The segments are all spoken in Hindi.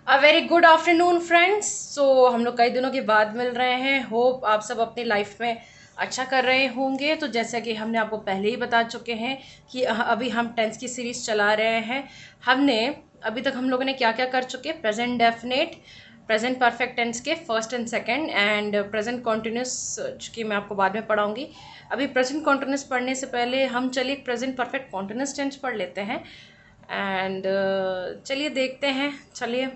अ very good afternoon friends. So हम लोग कई दिनों के बाद मिल रहे हैं। होप आप सब अपनी लाइफ में अच्छा कर रहे होंगे। तो जैसा कि हमने आपको पहले ही बता चुके हैं कि अभी हम टेंस की सीरीज चला रहे हैं। हमने अभी तक हम लोगों ने क्या क्या कर चुके हैं, present definite, present perfect tense के first and second, and present continuous की मैं आपको बाद में पढ़ाऊंगी। अभी प्रेजेंट कॉन्टिन्यूस पढ़ने से पहले हम चलिए प्रेजेंट परफेक्ट कॉन्टिन्यूस टेंस पढ़ लेते हैं। एंड चलिए देखते हैं। चलिए,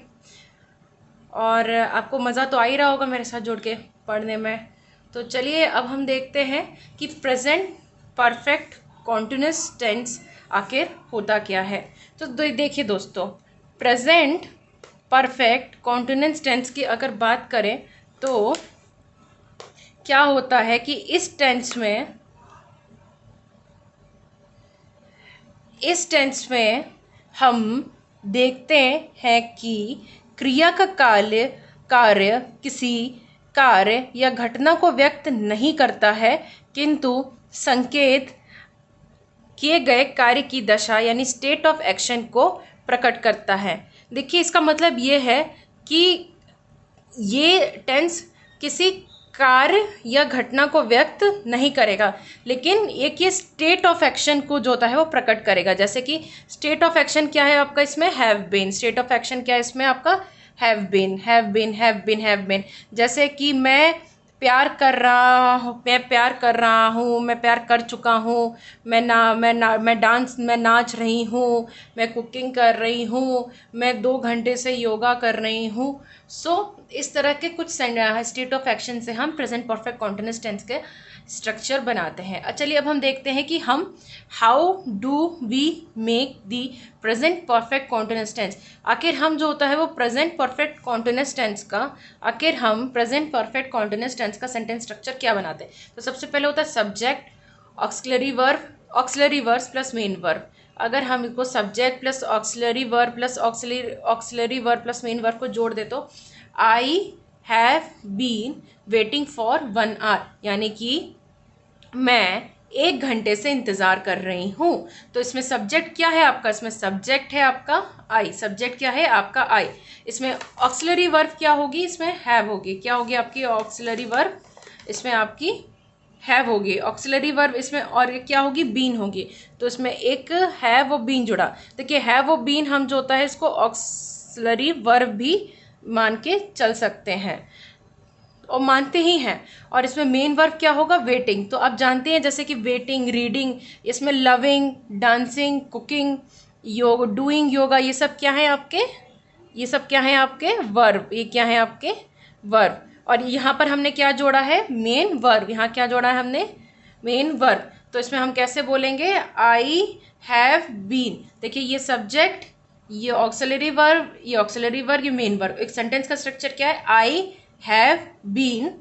और आपको मज़ा तो आ ही रहा होगा मेरे साथ जुड़ के पढ़ने में। तो चलिए अब हम देखते हैं कि प्रेजेंट परफेक्ट कॉन्टिन्यूस टेंस आखिर होता क्या है। तो देखिए दोस्तों, प्रेजेंट परफेक्ट कॉन्टिन्यूस टेंस की अगर बात करें तो क्या होता है कि इस टेंस में हम देखते हैं कि क्रिया का कार्य किसी कार्य या घटना को व्यक्त नहीं करता है, किंतु संकेत किए गए कार्य की दशा यानी स्टेट ऑफ एक्शन को प्रकट करता है। देखिए, इसका मतलब ये है कि ये टेंस किसी कार्य या घटना को व्यक्त नहीं करेगा, लेकिन एक ये स्टेट ऑफ एक्शन को जो होता है वो प्रकट करेगा। जैसे कि स्टेट ऑफ एक्शन क्या है आपका इसमें, have been. State of action क्या है इसमें आपका, have been, have been, have been, have been. जैसे कि मैं प्यार कर रहा हूँ, मैं प्यार कर चुका हूँ, मैं नाच रही हूँ, मैं कुकिंग कर रही हूँ, मैं 2 घंटे से योगा कर रही हूँ। इस तरह के कुछ स्टेट ऑफ एक्शन से हम प्रेजेंट परफेक्ट कॉन्टिन्यूस टेंस के स्ट्रक्चर बनाते हैं। चलिए अब हम देखते हैं कि हम how do we make the present perfect continuous tense. आखिर हम जो होता है वो प्रेजेंट परफेक्ट कॉन्टिन्यूस टेंस का आखिर हम प्रेजेंट परफेक्ट कॉन्टिन्यूस टेंस का सेंटेंस स्ट्रक्चर क्या बनाते हैं। तो सबसे पहले होता है subject, auxiliary verb, auxiliary verbs plus main verb. अगर हम इसको subject plus auxiliary verb plus auxiliary verb plus main verb को जोड़ दे तो I have been waiting for 1 hour, यानी कि मैं 1 घंटे से इंतज़ार कर रही हूँ। तो इसमें सब्जेक्ट क्या है आपका, इसमें सब्जेक्ट है आपका आई। सब्जेक्ट क्या है आपका आई। इसमें ऑक्सिलरी वर्ब क्या होगी, इसमें हैव होगी। क्या होगी आपकी ऑक्सिलरी वर्ब, इसमें आपकी हैव होगी ऑक्सिलरी वर्ब इसमें। और क्या होगी, बीन होगी। तो इसमें एक है वो बीन जुड़ा। देखिए, है वो बीन हम जो होता है इसको ऑक्सिलरी वर्ब भी मान के चल सकते हैं और मानते ही हैं। और इसमें मेन वर्ब क्या होगा, वेटिंग। तो आप जानते हैं जैसे कि वेटिंग, रीडिंग, इसमें loving, dancing, cooking, doing yoga, ये सब क्या है आपके वर्ब। ये क्या है आपके वर्ब। और यहाँ पर हमने क्या जोड़ा है, मेन वर्ब। यहाँ क्या जोड़ा है हमने, मेन वर्ब। तो इसमें हम कैसे बोलेंगे, आई हैव बीन। देखिए, ये सब्जेक्ट, ये ऑक्सिलरी वर्ब, ये मेन वर्ब। एक सेंटेंस का स्ट्रक्चर क्या है, I have been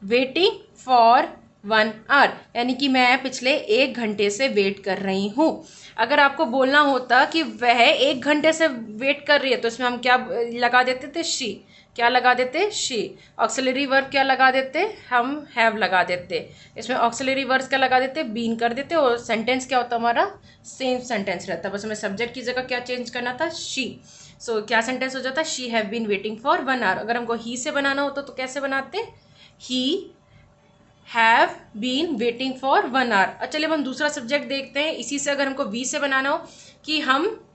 waiting for 1 hour, यानी कि मैं पिछले 1 घंटे से वेट कर रही हूँ। अगर आपको बोलना होता कि वह 1 घंटे से वेट कर रही है तो इसमें हम क्या लगा देते थे, शी। क्या लगा देते, शी। ऑक्सिलरी वर्ब क्या लगा देते, हम हैव लगा देते। इसमें ऑक्सिलरी वर्ब्स क्या लगा देते, बीन कर देते, और सेंटेंस क्या होता हमारा, सेम सेंटेंस रहता। बस हमें सब्जेक्ट की जगह क्या चेंज करना था, शी। क्या सेंटेंस हो जाता, she have been waiting for 1 hour. अगर हमको ही से बनाना होता तो कैसे बनाते, he have been waiting for 1 hour. चलिए अब हम दूसरा सब्जेक्ट देखते हैं। इसी से अगर हमको वी से बनाना हो कि हम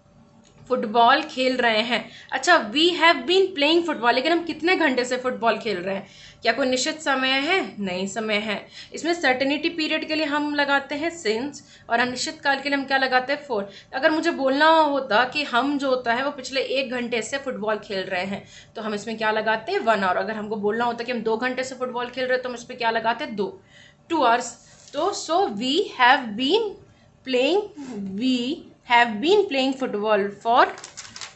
फुटबॉल खेल रहे हैं। अच्छा, we have been playing football, लेकिन हम कितने घंटे से फुटबॉल खेल रहे हैं, क्या कोई निश्चित समय है, नहीं समय है। इसमें सर्टेनिटी पीरियड के लिए हम लगाते हैं सिंस, और अनिश्चित काल के लिए हम क्या लगाते हैं, फॉर। अगर मुझे बोलना होता कि हम जो होता है वो पिछले 1 घंटे से फुटबॉल खेल रहे हैं तो हम इसमें क्या लगाते हैं, 1 आवर। अगर हमको बोलना होता कि हम 2 घंटे से फुटबॉल खेल रहे हैं तो हम इस पर क्या लगाते हैं, 2 आवर्स। तो we have been we have been playing football for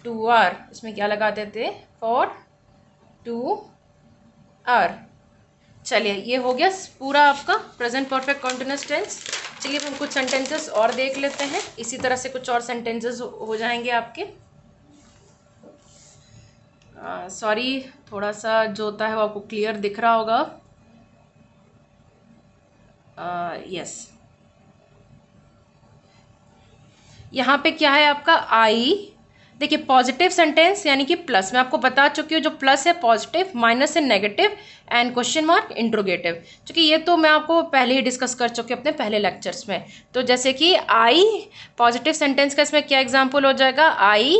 2 hour. इसमें क्या लगाते थे, फॉर 2 आवर। चलिए, ये हो गया पूरा आपका प्रेजेंट परफेक्ट कॉन्टिन्यूस टेंस। चलिए हम कुछ सेंटेंसेस और देख लेते हैं। इसी तरह से कुछ और सेंटेंसेस हो जाएंगे आपके। सॉरी, थोड़ा सा जो होता है वो आपको क्लियर दिख रहा होगा। यस, यहाँ पे क्या है आपका, आई देखिए पॉजिटिव सेंटेंस यानी कि प्लस, मैं आपको बता चुकी हूँ जो प्लस है पॉजिटिव, माइनस है negative, and question mark interrogative, क्योंकि ये तो मैं आपको पहले ही डिस्कस कर चुकी हूँ अपने पहले लेक्चर्स में। तो जैसे कि आई, पॉजिटिव सेंटेंस का इसमें क्या एग्जाम्पल हो जाएगा, I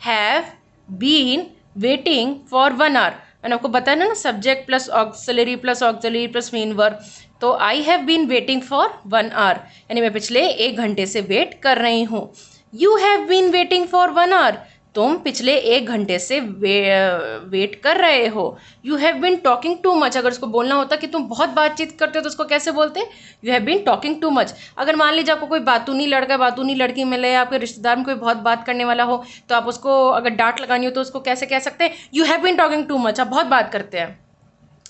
have been waiting for 1 hour. मैंने आपको बताया ना subject plus auxiliary plus main verb, तो I have been waiting for 1 hour, यानी मैं पिछले 1 घंटे से वेट कर रही हूँ। You have been waiting for 1 hour, तुम पिछले 1 घंटे से वेट कर रहे हो। You have been talking too much, अगर उसको बोलना होता कि तुम बहुत बातचीत करते हो तो उसको कैसे बोलते, you have been talking too much. अगर मान लीजिए आपको कोई बातूनी लड़का बातूनी लड़की मिले, आपके रिश्तेदार में कोई बहुत बात करने वाला हो, तो आप उसको अगर डांट लगानी हो तो उसको कैसे कह सकते हैं, you have been talking too much, आप बहुत बात करते हैं,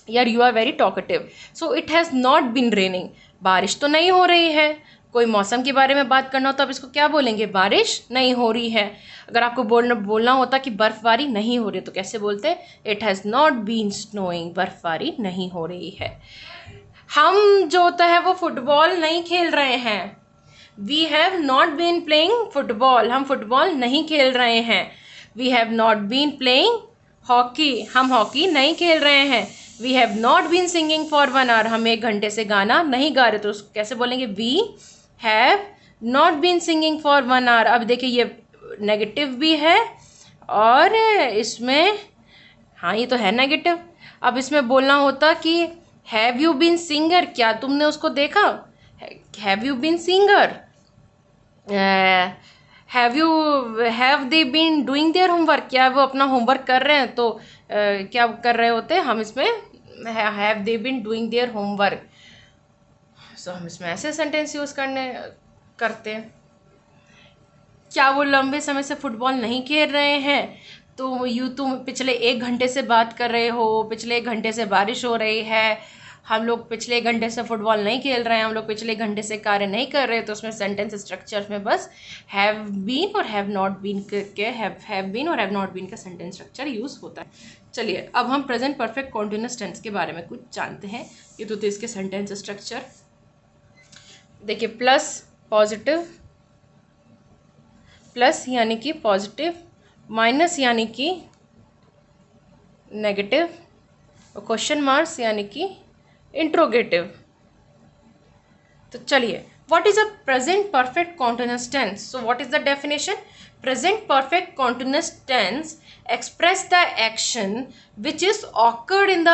यार you are very talkative. So it has not been raining, बारिश तो नहीं हो रही है। कोई मौसम के बारे में बात करना हो तो आप इसको क्या बोलेंगे, बारिश नहीं हो रही है। अगर आपको बोलना होता कि बर्फबारी नहीं हो रही तो कैसे बोलते, it has not been snowing, बर्फबारी नहीं हो रही है। हम जो होता है वो फुटबॉल नहीं खेल रहे हैं, we have not been playing football, हम फुटबॉल नहीं खेल रहे हैं। We have not been playing hockey, हम हॉकी नहीं खेल रहे हैं। We have not been singing for 1 hour, हम 1 घंटे से गाना नहीं गा रहे, तो उसको कैसे बोलेंगे, we have not been singing for 1 hour. अब देखिए ये नेगेटिव भी है और इसमें, हाँ ये तो है नेगेटिव। अब इसमें बोलना होता कि हैव यू बीन सिंगर, क्या तुमने उसको देखा, have you been singer, have they been doing their homework, क्या वो अपना होमवर्क कर रहे हैं, तो क्या कर रहे होते हैं हम इसमें, have they been doing their homework. So हम इसमें ऐसे सेंटेंस यूज़ करते हैं। क्या वो लंबे समय से फुटबॉल नहीं खेल रहे हैं, तो तुम पिछले 1 घंटे से बात कर रहे हो, पिछले 1 घंटे से बारिश हो रही है, हम लोग पिछले 1 घंटे से फुटबॉल नहीं खेल रहे हैं, हम लोग पिछले 1 घंटे से कार्य नहीं कर रहे, तो उसमें सेंटेंस स्ट्रक्चर में बस हैव बीन और हैव नॉट बीन के हैव बीन और हैव नॉट बीन का सेंटेंस स्ट्रक्चर यूज़ होता है। चलिए अब हम प्रेजेंट परफेक्ट कॉन्टिन्यूअस टेंस के बारे में कुछ जानते हैं। ये तो थे इसके सेंटेंस स्ट्रक्चर। देखिए प्लस पॉजिटिव, प्लस यानी कि पॉजिटिव, माइनस यानी कि नेगेटिव, और क्वेश्चन मार्क्स यानी कि इंट्रोगेटिव। तो चलिए what is a present perfect continuous tense, so what is the definition, present perfect continuous tense express the action which is occurred in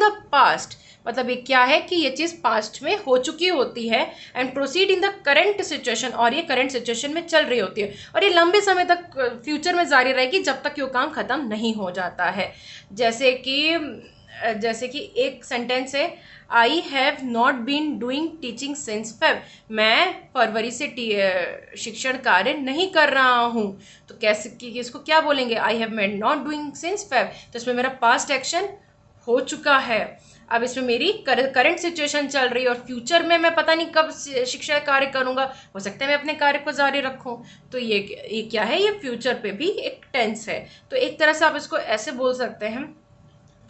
the past, मतलब ये क्या है कि ये चीज़ पास्ट में हो चुकी होती है, and proceed in the current situation, और ये करेंट सिचुएशन में चल रही होती है, और ये लंबे समय तक फ्यूचर में जारी रहेगी जब तक ये काम ख़त्म नहीं हो जाता है। जैसे कि एक सेंटेंस है, I have not been doing teaching since Feb, मैं फरवरी से शिक्षण कार्य नहीं कर रहा हूँ, तो कैसे कि इसको क्या बोलेंगे, I have made not doing since Feb, तो इसमें मेरा पास्ट एक्शन हो चुका है, अब इसमें मेरी करंट सिचुएशन चल रही है, और फ्यूचर में मैं पता नहीं कब शिक्षा कार्य करूँगा, हो सकता है मैं अपने कार्य को जारी रखूँ, तो ये क्या है, ये फ्यूचर पे भी एक टेंस है। तो एक तरह से आप इसको ऐसे बोल सकते हैं,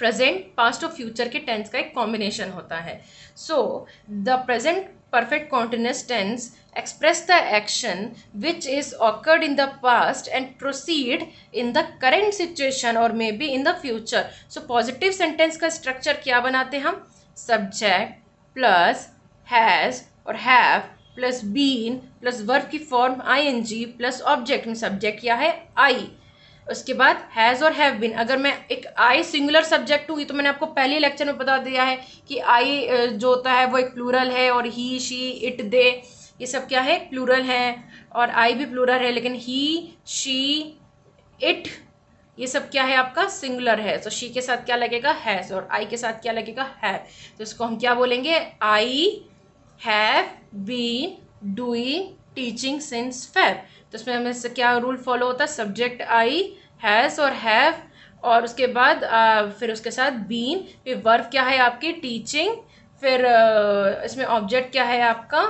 प्रेजेंट पास्ट और फ्यूचर के टेंस का एक कॉम्बिनेशन होता है। So the present perfect continuous tense express the action which is occurred in the past and proceed in the current situation or maybe in the future. So positive sentence का structure क्या बनाते हैं हम, subject plus has और have plus been plus verb की form ing plus object में subject क्या है I, उसके बाद हैज़ और हैव बीन। अगर मैं एक आई सिंगुलर सब्जेक्ट हूँ, ये तो मैंने आपको पहले लेक्चर में बता दिया है कि आई जो होता है वो एक प्लूरल है, और ही शी इट दे ये सब क्या है, प्लूरल है, और आई भी प्लूरल है, लेकिन ही शी इट ये सब क्या है आपका सिंगुलर है। तो शी के साथ क्या लगेगा, हैज़, और आई के साथ क्या लगेगा, हैव। तो इसको हम क्या बोलेंगे, I have been doing teaching since Feb. तो इसमें हमें से क्या रूल फॉलो होता है, सब्जेक्ट आई, हैज़ और हैव, और उसके बाद फिर उसके साथ बीन, फिर वर्ब क्या है आपकी टीचिंग, फिर इसमें ऑब्जेक्ट क्या है आपका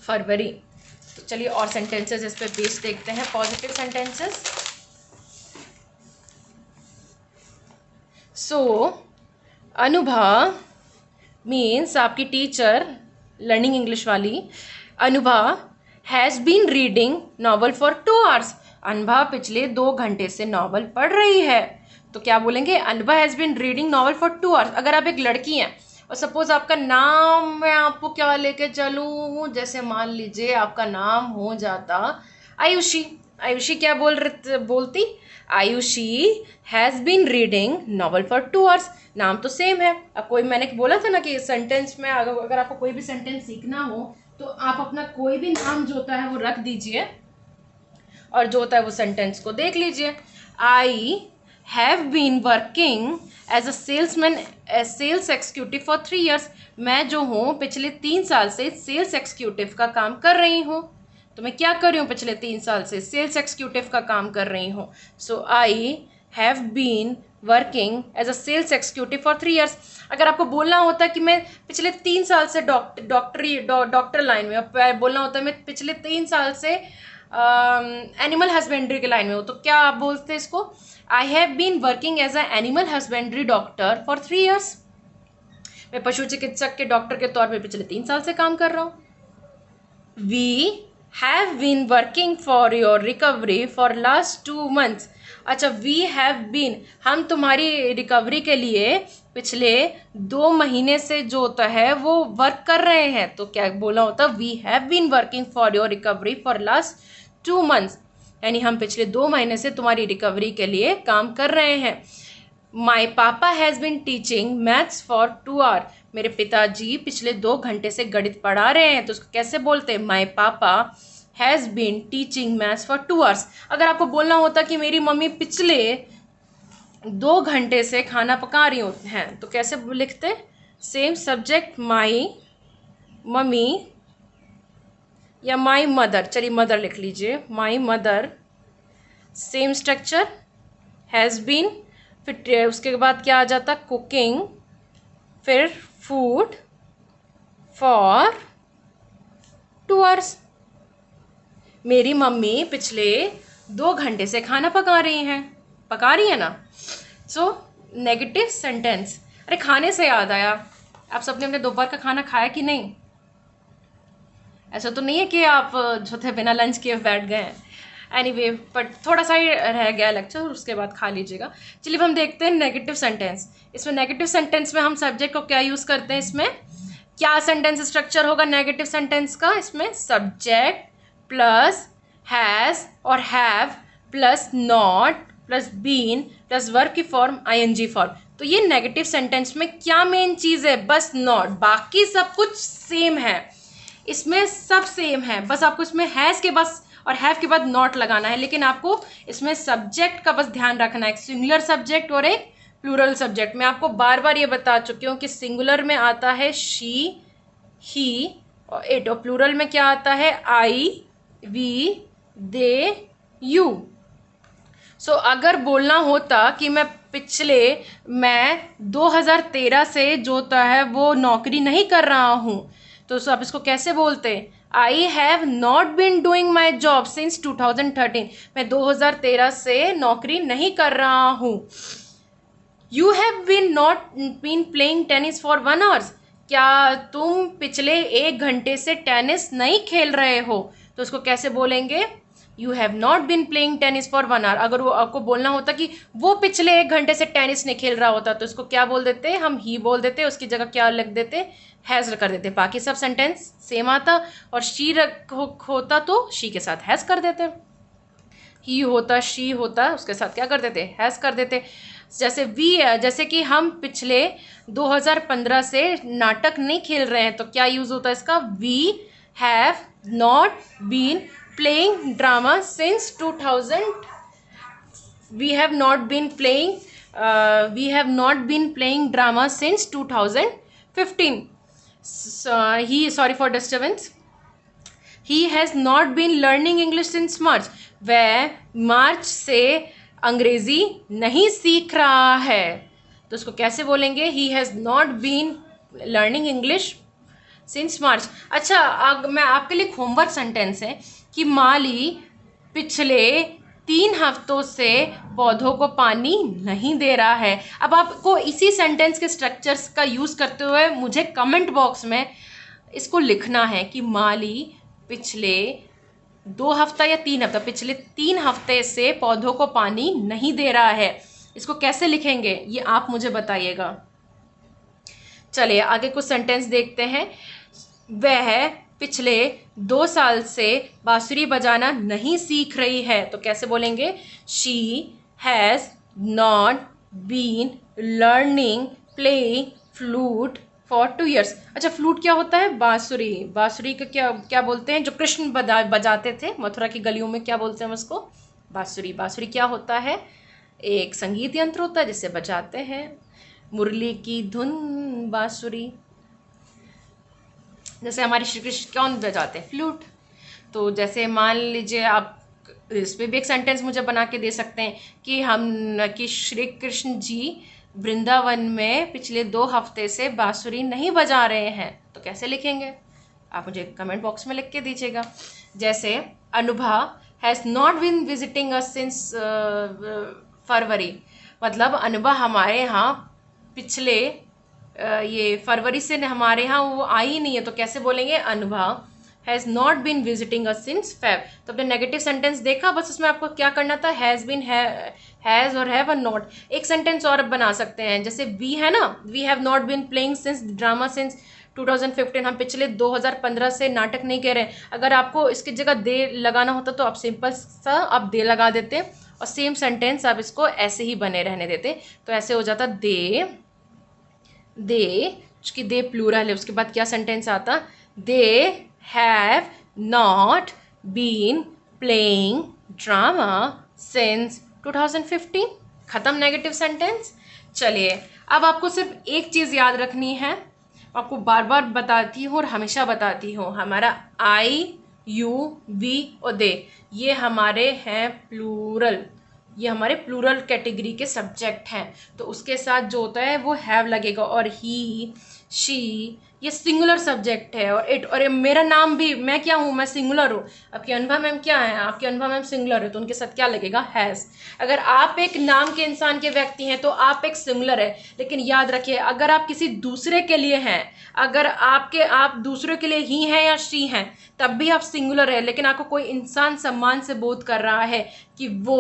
फरवरी। तो चलिए और सेंटेंसेस इस पे बेस देखते हैं, positive sentences. So Anubha means आपकी टीचर लर्निंग इंग्लिश वाली, Anubha has been reading novel for 2 hours। Anubha पिछले 2 घंटे से नॉवल पढ़ रही है। तो क्या बोलेंगे, Anubha has been reading novel for 2 hours। अगर आप एक लड़की हैं और सपोज आपका नाम मैं आपको क्या लेके चलूँ, जैसे मान लीजिए आपका नाम हो जाता आयुषी। आयुषी क्या बोलती, Ayushi has been reading novel for 2 hours। नाम तो सेम है। अब कोई, मैंने बोला था ना कि सेंटेंस में अगर आपको कोई भी सेंटेंस सीखना हो तो आप अपना कोई भी नाम जो होता है वो रख दीजिए और जो होता है वो सेंटेंस को देख लीजिए। I have been working as a salesman sales executive for 3 years। मैं जो हूँ पिछले 3 साल से सेल्स एक्सिक्यूटिव का काम कर रही हूँ। तो मैं क्या कर रही हूँ, पिछले 3 साल से सेल्स एक्सिक्यूटिव का काम कर रही हूँ। So I have been working as a sales executive for 3 years। अगर आपको बोलना होता कि मैं पिछले 3 साल से डॉक्टर लाइन में, बोलना होता है मैं पिछले 3 साल से एनिमल हस्बेंड्री के लाइन में हो, तो क्या आप बोलते इसको, I have been working as a animal husbandry doctor for 3 years। मैं पशु चिकित्सक के डॉक्टर के तौर पे पिछले 3 साल से काम कर रहा हूँ। We have been working for your recovery for last 2 months। अच्छा, वी हैव बीन, हम तुम्हारी रिकवरी के लिए पिछले 2 महीने से जो होता है वो वर्क कर रहे हैं। तो क्या बोला होता, we have been working for your recovery for last 2 months, यानी हम पिछले 2 महीने से तुम्हारी रिकवरी के लिए काम कर रहे हैं। My papa has been teaching maths for 2 hours। मेरे पिताजी पिछले 2 घंटे से गणित पढ़ा रहे हैं। तो उसको कैसे बोलते हैं, my papa has been teaching maths for 2 hours। अगर आपको बोलना होता कि मेरी मम्मी पिछले 2 घंटे से खाना पका रही हैं, तो कैसे लिखते, सेम सब्जेक्ट माई मम्मी या माई मदर, चलिए मदर लिख लीजिए, my mother, same structure, has been, फिर उसके बाद क्या आ जाता, कुकिंग, फिर फूड फॉर 2 hours। मेरी मम्मी पिछले 2 घंटे से खाना पका रही है ना। So negative sentence. अरे खाने से याद आया, आप सबने अपने दोपहर का खाना खाया कि नहीं? ऐसा तो नहीं है कि आप जो थे बिना लंच किए बैठ गए हैं। एनीवे, बट थोड़ा सा ही रह गया लेक्चर, उसके बाद खा लीजिएगा। चलिए हम देखते हैं नेगेटिव सेंटेंस। इसमें नेगेटिव सेंटेंस में हम सब्जेक्ट को क्या यूज़ करते हैं, इसमें क्या सेंटेंस स्ट्रक्चर होगा नेगेटिव सेंटेंस का, इसमें सब्जेक्ट प्लस हैज़ और have plus not plus been plus verb की फॉर्म आईएनजी फॉर्म। तो ये नेगेटिव सेंटेंस में क्या मेन चीज़ है, बस नॉट, बाकी सब कुछ सेम है। इसमें सब सेम है, बस आपको इसमें हैज़ के बस और हैव के बाद नॉट लगाना है। लेकिन आपको इसमें सब्जेक्ट का बस ध्यान रखना है, एक सिंगुलर सब्जेक्ट और एक प्लूरल सब्जेक्ट। मैं आपको बार बार ये बता चुकी हूँ कि सिंगुलर में आता है शी, ही और इट, और प्लूरल में क्या आता है, आई, वी, दे, यू। सो अगर बोलना होता कि मैं 2013 से जो होता है वो नौकरी नहीं कर रहा हूँ, तो आप इसको कैसे बोलते, I have not been doing my job since 2013। मैं 2013 से नौकरी नहीं कर रहा हूँ। You have been not been playing tennis for 1 hour। क्या तुम पिछले 1 घंटे से टेनिस नहीं खेल रहे हो, तो उसको कैसे बोलेंगे, you have not been playing tennis for 1 hour। अगर वो आपको बोलना होता कि वो पिछले 1 घंटे से टेनिस नहीं खेल रहा होता, तो उसको क्या बोल देते, हम ही बोल देते, उसकी जगह क्या लिख देते, हैज़ कर देते। बाकी सब सेंटेंस सेम आता, और शी होता तो शी के साथ हैज़ कर देते, ही होता शी होता उसके साथ क्या कर देते, हैज़ कर देते। जैसे कि हम पिछले 2015 से नाटक नहीं खेल रहे हैं, तो क्या यूज़ होता है इसका, we have not been playing drama since 2000। We have not been playing drama since 2015। Sorry for disturbance. He has not been learning English since March. वह मार्च से अंग्रेज़ी नहीं सीख रहा है, तो उसको कैसे बोलेंगे, he has not been learning English since March. अच्छा, मैं आपके लिए होमवर्क सेंटेंस है कि माली पिछले 3 हफ्तों से पौधों को पानी नहीं दे रहा है। अब आपको इसी सेंटेंस के स्ट्रक्चर्स का यूज़ करते हुए मुझे कमेंट बॉक्स में इसको लिखना है कि माली पिछले 2 हफ्ता या 3 हफ्ता, पिछले 3 हफ्ते से पौधों को पानी नहीं दे रहा है, इसको कैसे लिखेंगे ये आप मुझे बताइएगा। चलिए आगे कुछ सेंटेंस देखते हैं। वह पिछले 2 साल से बांसुरी बजाना नहीं सीख रही है, तो कैसे बोलेंगे? She has not been learning playing flute for 2 years। अच्छा, फ्लूट क्या होता है? बांसुरी। बांसुरी का क्या क्या बोलते हैं? जो कृष्ण बजाते थे मथुरा की गलियों में, क्या बोलते हैं उसको? बांसुरी। बांसुरी क्या होता है? एक संगीत यंत्र होता है जिसे बजाते हैं, मुरली की धुन बांसुरी। जैसे हमारे श्री कृष्ण कौन बजाते हैं? फ्लूट। तो जैसे मान लीजिए आप इस पे भी एक सेंटेंस मुझे बना के दे सकते हैं कि श्री कृष्ण जी वृंदावन में पिछले 2 हफ्ते से बांसुरी नहीं बजा रहे हैं, तो कैसे लिखेंगे? आप मुझे कमेंट बॉक्स में लिख के दीजिएगा। जैसे Anubha has not been visiting us since February, मतलब अनुभा हमारे यहाँ पिछले ये फरवरी से हमारे यहाँ वो आई ही नहीं है, तो कैसे बोलेंगे? Anubha has not been visiting us since Feb. तो अपने नेगेटिव सेंटेंस देखा, बस उसमें आपको क्या करना था? हैज़ बीन, हैज़ और हैव और नॉट। एक सेंटेंस और बना सकते हैं, जैसे वी है ना, we have not been playing since drama since 2015, हम पिछले 2015 से नाटक नहीं कह रहे हैं। अगर आपको इसकी जगह दे लगाना होता तो आप सिंपल सा आप दे लगा देते और सेम सेंटेंस आप इसको ऐसे ही बने रहने देते, तो ऐसे हो जाता दे, उसकी दे प्लूरल है, उसके बाद क्या सेंटेंस आता? They have not been playing drama since 2015। खत्म नेगेटिव सेंटेंस। चलिए अब आपको सिर्फ एक चीज़ याद रखनी है, आपको बार बार बताती हूँ और हमेशा बताती हूँ, हमारा आई यू वी और दे ये हमारे हैं प्लूरल, ये हमारे प्लूरल कैटेगरी के सब्जेक्ट हैं, तो उसके साथ जो होता है वो हैव लगेगा। और ही शी ये सिंगुलर सब्जेक्ट है, और इट, और ये मेरा नाम भी, मैं क्या हूँ? मैं सिंगुलर हूँ। आपकी अनुभा मैम क्या है? आपकी अनुभा मैम सिंगुलर है, तो उनके साथ क्या लगेगा? हैज़। अगर आप एक नाम के इंसान के व्यक्ति हैं तो आप एक सिंगुलर है, लेकिन याद रखिए अगर आप किसी दूसरे के लिए हैं, अगर आप दूसरे के लिए ही हैं या शी हैं, तब भी आप सिंगुलर है, लेकिन आपको कोई इंसान सम्मान से बोध कर रहा है कि वो